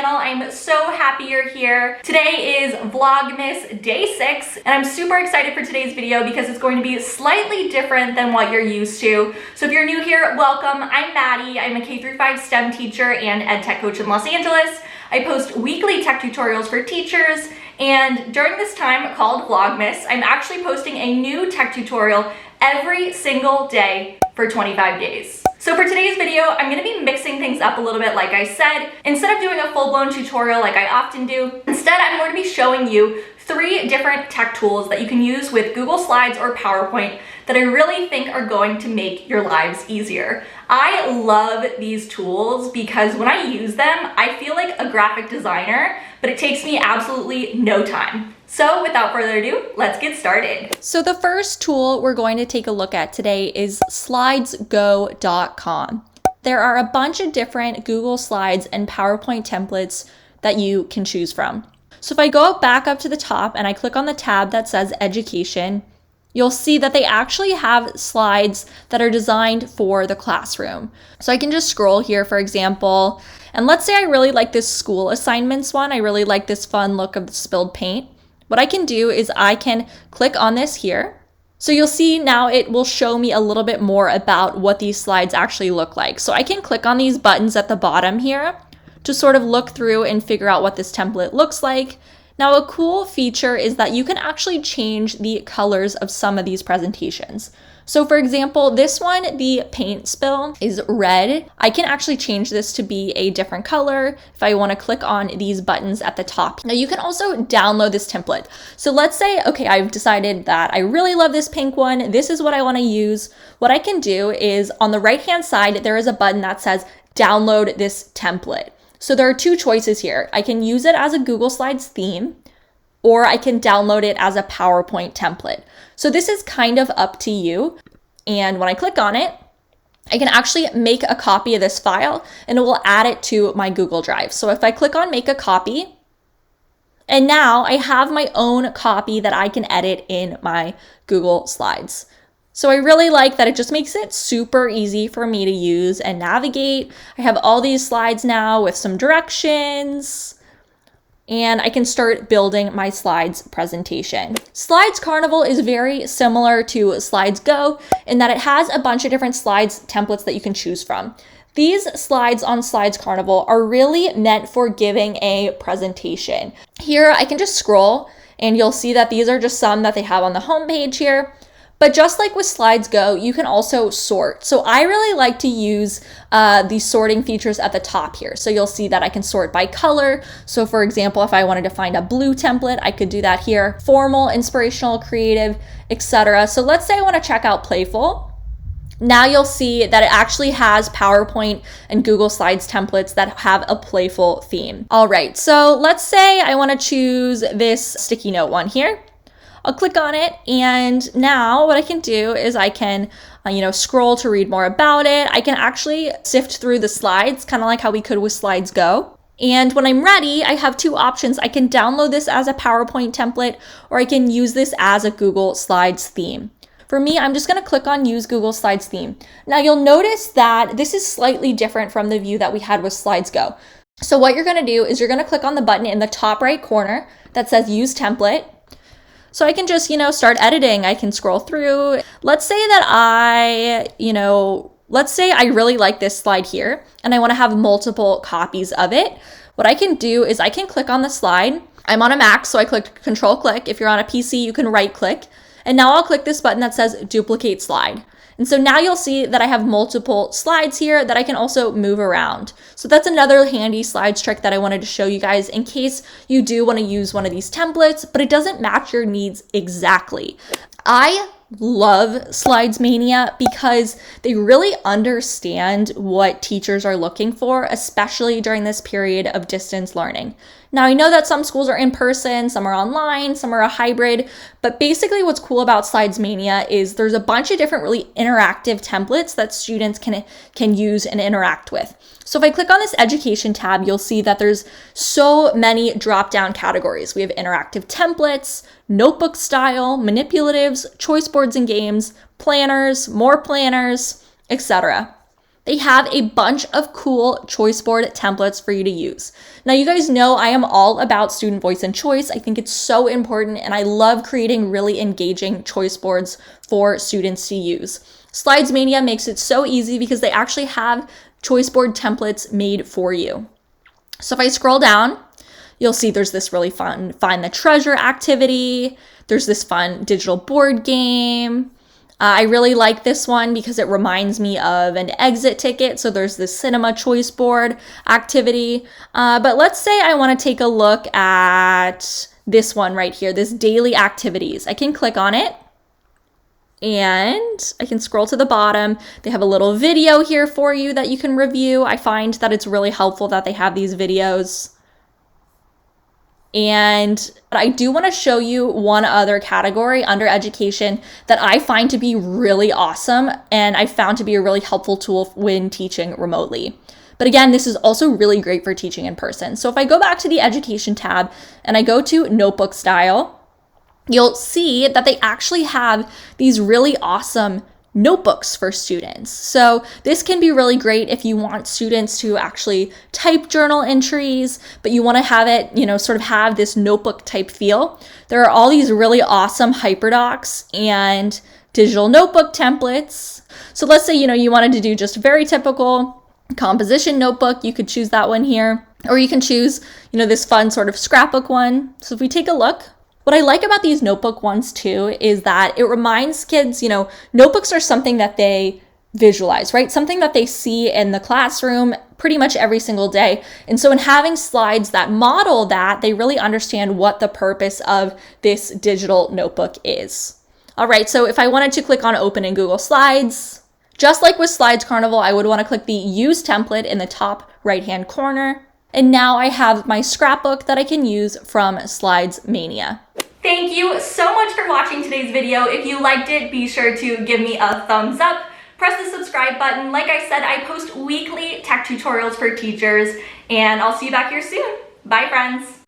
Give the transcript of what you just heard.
channel. I'm so happy you're here. Today is Vlogmas Day 6, and I'm super excited for today's video because it's going to be slightly different than what you're used to. So if you're new here, welcome. I'm Maddie. I'm a K-5 STEM teacher and ed tech coach in Los Angeles. I post weekly tech tutorials for teachers, and during this time called Vlogmas, I'm actually posting a new tech tutorial every single day for 25 days. So for today's video, I'm gonna be mixing things up a little bit like I said. Instead of doing a full-blown tutorial like I often do, instead I'm going to be showing you 3 different tech tools that you can use with Google Slides or PowerPoint that I really think are going to make your lives easier. I love these tools because when I use them, I feel like a graphic designer, but it takes me absolutely no time. So without further ado, let's get started. So the first tool we're going to take a look at today is Slidesgo.com. There are a bunch of different Google Slides and PowerPoint templates that you can choose from. So if I go back up to the top and I click on the tab that says Education, you'll see that they actually have slides that are designed for the classroom. So I can just scroll here, for example, and let's say I really like this school assignments one. I really like this fun look of the spilled paint. What I can do is I can click on this here. So you'll see now it will show me a little bit more about what these slides actually look like. So I can click on these buttons at the bottom here to sort of look through and figure out what this template looks like. Now, a cool feature is that you can actually change the colors of some of these presentations. So for example, this one, the paint spill is red. I can actually change this to be a different color if I want to click on these buttons at the top. Now you can also download this template. So let's say, okay, I've decided that I really love this pink one. This is what I want to use. What I can do is on the right-hand side, there is a button that says download this template. So there are 2 choices here. I can use it as a Google Slides theme, or I can download it as a PowerPoint template. So this is kind of up to you. And when I click on it, I can actually make a copy of this file and it will add it to my Google Drive. So if I click on make a copy, and now I have my own copy that I can edit in my Google Slides. So I really like that it just makes it super easy for me to use and navigate. I have all these slides now with some directions, and I can start building my slides presentation. Slides Carnival is very similar to Slidesgo in that it has a bunch of different slides templates that you can choose from. These slides on Slides Carnival are really meant for giving a presentation. Here I can just scroll and you'll see that these are just some that they have on the homepage here. But just like with Slidesgo, you can also sort. So I really like to use these sorting features at the top here. So you'll see that I can sort by color. So for example, if I wanted to find a blue template, I could do that here. Formal, inspirational, creative, etc. So let's say I want to check out playful. Now you'll see that it actually has PowerPoint and Google Slides templates that have a playful theme. All right, so let's say I want to choose this sticky note one here. I'll click on it, and now what I can do is I can scroll to read more about it. I can actually sift through the slides, kind of like how we could with Slidesgo. And when I'm ready, I have 2 options. I can download this as a PowerPoint template, or I can use this as a Google Slides theme. For me, I'm just going to click on Use Google Slides Theme. Now you'll notice that this is slightly different from the view that we had with Slidesgo. So what you're going to do is you're going to click on the button in the top right corner that says Use Template. So I can just, start editing. I can scroll through. Let's say that let's say I really like this slide here and I want to have multiple copies of it. What I can do is I can click on the slide. I'm on a Mac, so I click Control Click. If you're on a PC, you can right click. And now I'll click this button that says Duplicate Slide. And so now you'll see that I have multiple slides here that I can also move around. So that's another handy slides trick that I wanted to show you guys in case you do want to use one of these templates, but it doesn't match your needs exactly. I love Slides Mania because they really understand what teachers are looking for, especially during this period of distance learning. Now, I know that some schools are in person, some are online, some are a hybrid, but basically what's cool about Slides Mania is there's a bunch of different really interactive templates that students can use and interact with. So if I click on this education tab, you'll see that there's so many drop-down categories. We have interactive templates, notebook style, manipulatives, choice boards and games, planners, more planners, etc. they have a bunch of cool choice board templates for you to use. Now, you guys know I am all about student voice and choice. I think it's so important, and I love creating really engaging choice boards for students to use. Slidesmania makes it so easy because they actually have choice board templates made for you. So if I scroll down, you'll see there's this really fun Find the Treasure activity. There's this fun digital board game. I really like this one because it reminds me of an exit ticket. So there's this cinema choice board activity. But let's say I want to take a look at this one right here, this daily activities. I can click on it and I can scroll to the bottom. They have a little video here for you that you can review. I find that it's really helpful that they have these videos. And I do want to show you one other category under education that I find to be really awesome and I found to be a really helpful tool when teaching remotely. But again, this is also really great for teaching in person. So if I go back to the education tab and I go to notebook style, you'll see that they actually have these really awesome notebooks for students. So this can be really great if you want students to actually type journal entries, but you want to have it, sort of have this notebook type feel. There are all these really awesome hyperdocs and digital notebook templates. So let's say, you wanted to do just a very typical composition notebook. You could choose that one here, or you can choose, this fun sort of scrapbook one. So if we take a look, what I like about these notebook ones too is that it reminds kids, notebooks are something that they visualize, right? Something that they see in the classroom pretty much every single day. And so in having slides that model that, they really understand what the purpose of this digital notebook is. All right, so if I wanted to click on open in Google Slides, just like with Slides Carnival, I would want to click the use template in the top right-hand corner. And now I have my scrapbook that I can use from Slidesmania. Thank you so much for watching today's video. If you liked it, be sure to give me a thumbs up. Press the subscribe button. Like I said, I post weekly tech tutorials for teachers, and I'll see you back here soon. Bye, friends.